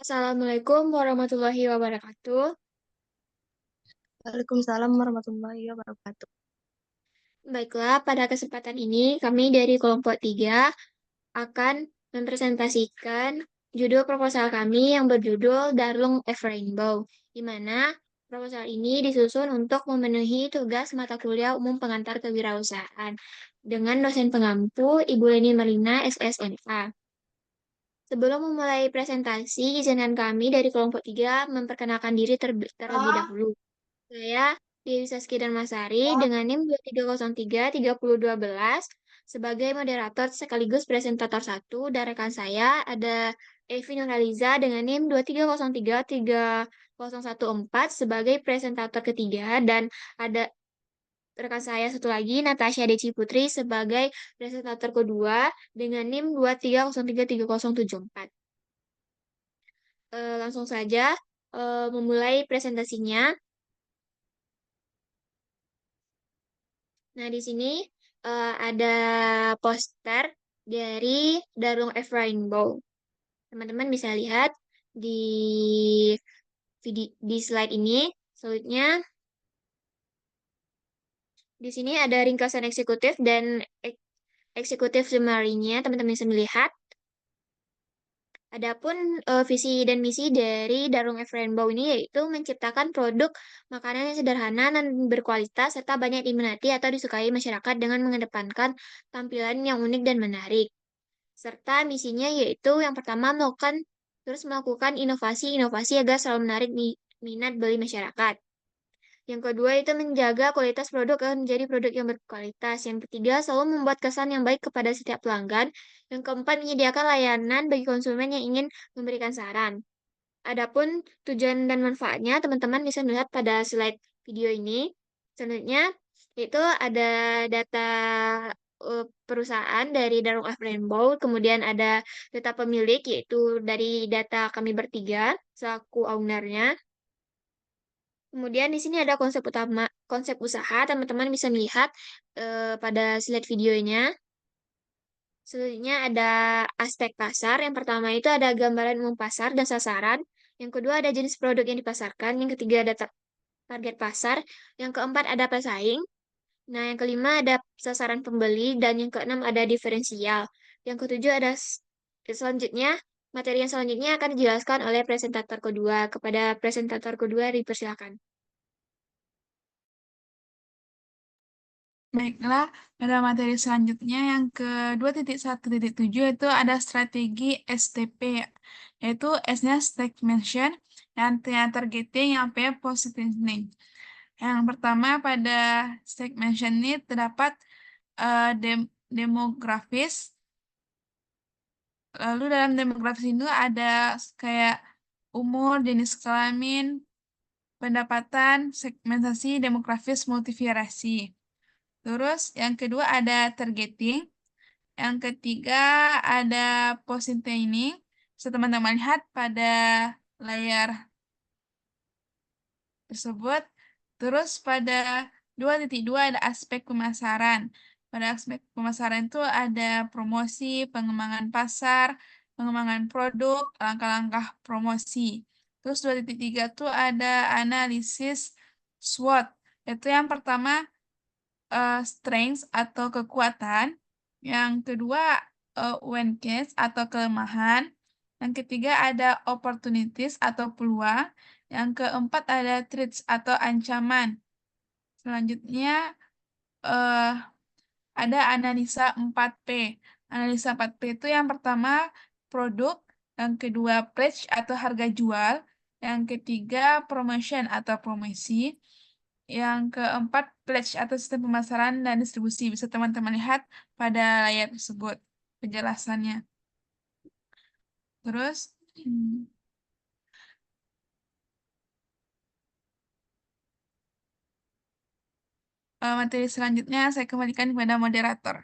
Assalamualaikum warahmatullahi wabarakatuh. Waalaikumsalam warahmatullahi wabarakatuh. Baiklah, pada kesempatan ini kami dari kelompok 3 akan mempresentasikan judul proposal kami yang berjudul Darlung F. Rainbow, di mana proposal ini disusun untuk memenuhi tugas mata kuliah umum pengantar kewirausahaan dengan dosen pengampu Ibu Leni Marlina, SSNA. Sebelum memulai presentasi, izinkan kami dari kelompok 3 memperkenalkan diri terlebih dahulu. Saya Dewi Saskidan Masari dengan NIM 2303-3012 sebagai moderator sekaligus presentator satu dan rekan saya ada Evi Nurhaliza dengan NIM 2303-3014 sebagai presentator ketiga dan ada rekan saya satu lagi Natasha Deci Putri sebagai presentator kedua dengan NIM 2303-3074. Langsung saja memulai presentasinya. Nah, di sini ada poster dari Darung F Rainbow. Teman-teman bisa lihat di di slide ini. Selanjutnya, di sini ada ringkasan eksekutif dan eksekutif summary-nya. Teman-teman bisa melihat. Adapun visi dan misi dari Darung F Rainbow ini yaitu menciptakan produk makanan yang sederhana dan berkualitas serta banyak diminati atau disukai masyarakat dengan mengedepankan tampilan yang unik dan menarik. Serta misinya yaitu yang pertama terus melakukan inovasi-inovasi agar selalu menarik minat beli masyarakat. Yang kedua itu menjaga kualitas produk agar menjadi produk yang berkualitas. Yang ketiga, selalu membuat kesan yang baik kepada setiap pelanggan. Yang keempat, menyediakan layanan bagi konsumen yang ingin memberikan saran. Adapun tujuan dan manfaatnya, teman-teman bisa melihat pada slide video ini. Selanjutnya, itu ada data perusahaan dari Darung F Rainbow, kemudian ada data pemilik, yaitu dari data kami bertiga, selaku ownernya. Kemudian di sini ada konsep utama, konsep usaha, teman-teman bisa melihat pada slide videonya. Selanjutnya ada aspek pasar. Yang pertama itu ada gambaran umum pasar dan sasaran. Yang kedua ada jenis produk yang dipasarkan. Yang ketiga ada target pasar. Yang keempat ada pesaing. Nah, yang kelima ada sasaran pembeli. Dan yang keenam ada diferensial. Yang ketujuh ada selanjutnya, materi yang selanjutnya akan dijelaskan oleh presentator kedua. Kepada presentator kedua dipersilakan. Baiklah, pada materi selanjutnya yang ke 2.1.7 itu ada strategi STP, yaitu S-nya Stagnation, yang targeting, yang P positioning. Yang pertama pada segmentation ini terdapat demografis. Lalu dalam demografis itu ada kayak umur, jenis kelamin, pendapatan, segmentasi demografis multivariasi. Terus yang kedua ada targeting. Yang ketiga ada positioning. Bisa teman-teman lihat pada layar tersebut. Terus pada 2.2 ada aspek pemasaran. Pada aspek pemasaran itu ada promosi, pengembangan pasar, pengembangan produk, langkah-langkah promosi. Terus 2.3 itu ada analisis SWOT. Itu yang pertama strength atau kekuatan. Yang kedua weakness atau kelemahan. Yang ketiga ada opportunities atau peluang. Yang keempat ada threats atau ancaman. Selanjutnya eh, ada analisa 4P. Analisa 4P itu yang pertama produk, yang kedua price atau harga jual, yang ketiga promotion atau promosi, yang keempat pledge atau sistem pemasaran dan distribusi. Bisa teman-teman lihat pada layar tersebut penjelasannya. Terus materi selanjutnya saya kembalikan kepada moderator.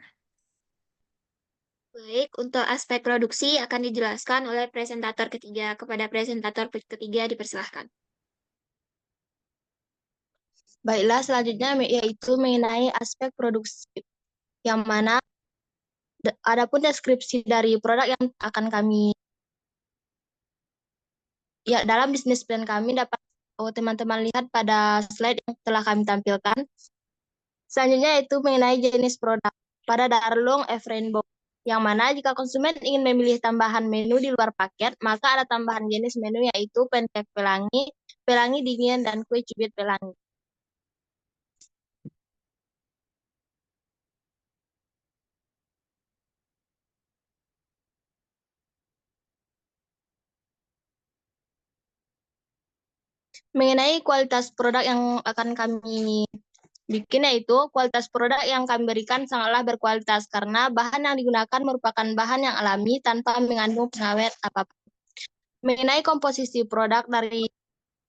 Baik, untuk aspek produksi akan dijelaskan oleh presentator ketiga. Kepada presentator ketiga dipersilahkan. Baiklah, selanjutnya yaitu mengenai aspek produksi, yang mana adapun deskripsi dari produk yang akan kami ya dalam bisnis plan kami dapat teman-teman lihat pada slide yang telah kami tampilkan. Selanjutnya itu mengenai jenis produk pada Darlung F Rainbow, yang mana jika konsumen ingin memilih tambahan menu di luar paket, maka ada tambahan jenis menu yaitu pancake pelangi, pelangi dingin, dan kue cubit pelangi. Mengenai kualitas produk yang akan kami bikin, yaitu kualitas produk yang kami berikan sangatlah berkualitas karena bahan yang digunakan merupakan bahan yang alami tanpa mengandung pengawet apapun. Mengenai komposisi produk dari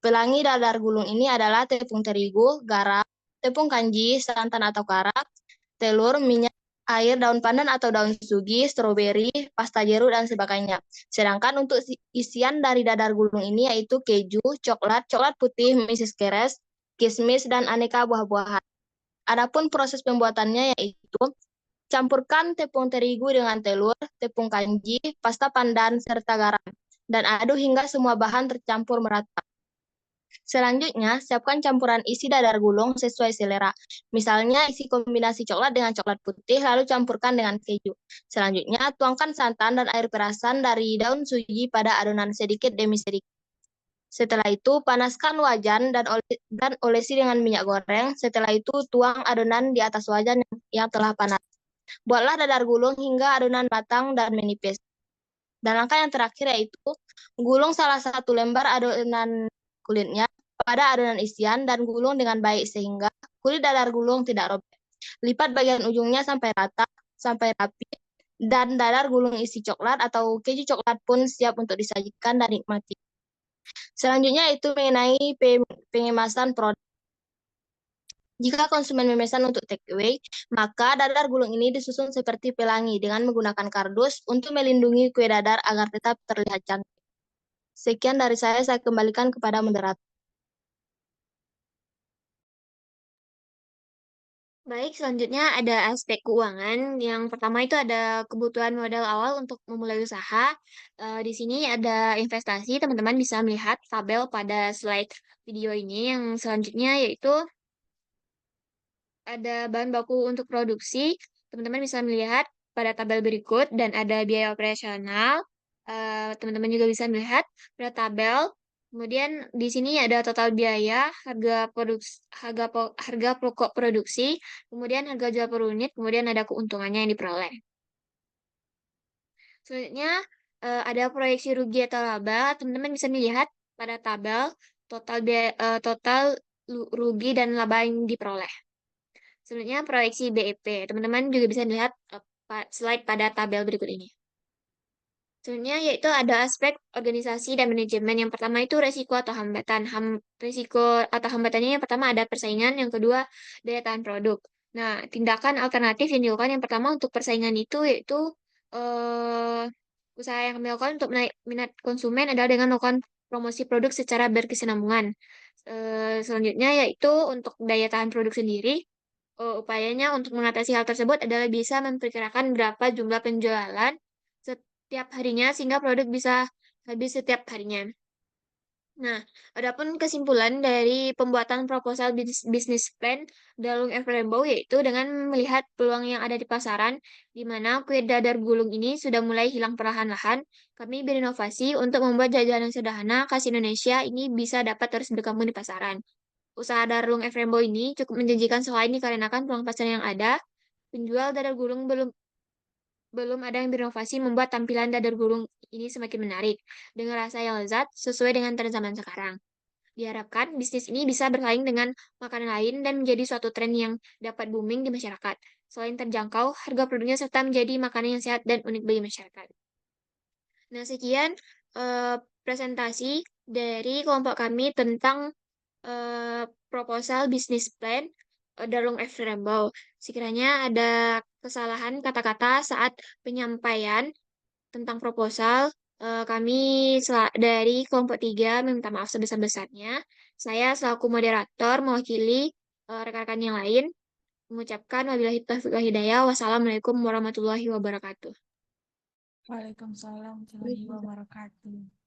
pelangi dadar gulung ini adalah tepung terigu, garam, tepung kanji, santan atau karak, telur, minyak, air, daun pandan atau daun sugi, stroberi, pasta jeruk, dan sebagainya. Sedangkan untuk isian dari dadar gulung ini yaitu keju, coklat, coklat putih, meses keres, kismis, dan aneka buah-buahan. Adapun proses pembuatannya yaitu campurkan tepung terigu dengan telur, tepung kanji, pasta pandan, serta garam, dan aduk hingga semua bahan tercampur merata. Selanjutnya, siapkan campuran isi dadar gulung sesuai selera. Misalnya, isi kombinasi coklat dengan coklat putih, lalu campurkan dengan keju. Selanjutnya, tuangkan santan dan air perasan dari daun suji pada adonan sedikit demi sedikit. Setelah itu, panaskan wajan dan olesi dengan minyak goreng. Setelah itu, tuang adonan di atas wajan yang telah panas. Buatlah dadar gulung hingga adonan matang dan menipis. Dan langkah yang terakhir yaitu gulung salah satu lembar adonan kulitnya pada adonan isian dan gulung dengan baik sehingga kulit dadar gulung tidak robek. Lipat bagian ujungnya sampai rata, sampai rapi, dan dadar gulung isi coklat atau keju coklat pun siap untuk disajikan dan nikmati. Selanjutnya itu mengenai pengemasan produk. Jika konsumen memesan untuk take away, maka dadar gulung ini disusun seperti pelangi dengan menggunakan kardus untuk melindungi kue dadar agar tetap terlihat cantik. Sekian dari saya kembalikan kepada moderator. Baik, selanjutnya ada aspek keuangan. Yang pertama itu ada kebutuhan modal awal untuk memulai usaha. Di sini ada investasi, teman-teman bisa melihat tabel pada slide video ini. Yang selanjutnya yaitu ada bahan baku untuk produksi. Teman-teman bisa melihat pada tabel berikut dan ada biaya operasional. Teman-teman juga bisa melihat pada tabel. Kemudian di sini ada total biaya, harga pokok produksi, kemudian harga jual per unit, kemudian ada keuntungannya yang diperoleh. Selanjutnya ada proyeksi rugi atau laba. Teman-teman bisa melihat pada tabel total rugi dan laba yang diperoleh. Selanjutnya proyeksi BEP. Teman-teman juga bisa melihat slide pada tabel berikut ini. Selanjutnya yaitu ada aspek organisasi dan manajemen. Yang pertama itu resiko atau hambatan. Resiko atau hambatannya yang pertama ada persaingan, yang kedua daya tahan produk. Nah, tindakan alternatif yang dilakukan yang pertama untuk persaingan itu yaitu eh, usaha yang kami lakukan untuk menaik minat konsumen adalah dengan melakukan promosi produk secara berkesinambungan. Selanjutnya yaitu untuk daya tahan produk sendiri. Upayanya untuk mengatasi hal tersebut adalah bisa memperkirakan berapa jumlah penjualan setiap harinya sehingga produk bisa habis setiap harinya. Nah, adapun kesimpulan dari pembuatan proposal bisnis plan Dalung F. Rainbow yaitu dengan melihat peluang yang ada di pasaran, di mana kue dadar gulung ini sudah mulai hilang perlahan-lahan, kami berinovasi untuk membuat jajanan sederhana khas Indonesia ini bisa dapat terus berkembang di pasaran. Usaha Darlung F. Rainbow ini cukup menjanjikan selain dikarenakan peluang pasar yang ada, penjual dadar gulung belum ada yang berinovasi membuat tampilan dadar gulung ini semakin menarik, dengan rasa yang lezat sesuai dengan tren zaman sekarang. Diharapkan bisnis ini bisa bersaing dengan makanan lain dan menjadi suatu tren yang dapat booming di masyarakat. Selain terjangkau, harga produknya serta menjadi makanan yang sehat dan unik bagi masyarakat. Nah, sekian presentasi dari kelompok kami tentang proposal bisnis plan Darlung F. Rainbow. Sekiranya ada kesalahan kata-kata saat penyampaian tentang proposal, kami dari kelompok 3 meminta maaf sebesar-besarnya. Saya selaku moderator mewakili rekan-rekan yang lain mengucapkan wabillahi taufiq wal hidayah. Wassalamualaikum warahmatullahi wabarakatuh. Waalaikumsalam warahmatullahi wabarakatuh.